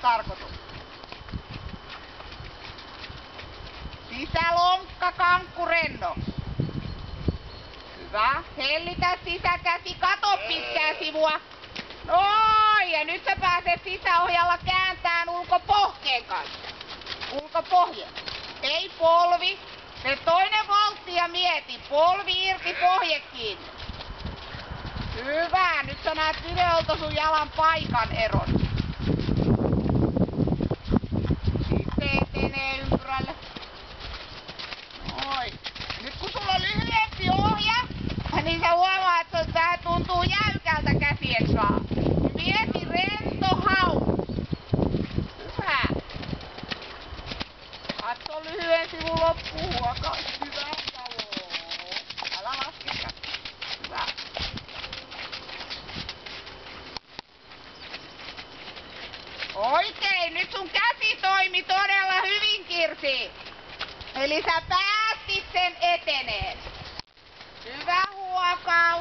tarkoitus. Sisälonkka, kankku rennoksi. Hyvä. Hellitä sisäkäsi, kato pitkää sivua. Noin, ja nyt sä pääset sisäohjalla kääntään ulkopohkeen kanssa. Ulkopohje. Ei polvi. Se toinen voltti ja mieti. Polvi irti, pohje kiinni. Hyvä. Nyt sä näet videolta sun jalan paikan eron. Sitten etenee ympyrälle. Noin. Nyt kun sulla on lyhyempi ohje, niin sä huomaat, että tää tuntuu jäykältä käsien saa. Mieti rento hau. Hyvä. Katso lyhyen sivun loppuun huokaa. Hyvä. Joo. Älä lasketa. Hyvä. Oikein. Nyt sun käsi toimi todella hyvin, Kirsi. Eli sä päästit sen eteneen. Hyvä huokaus.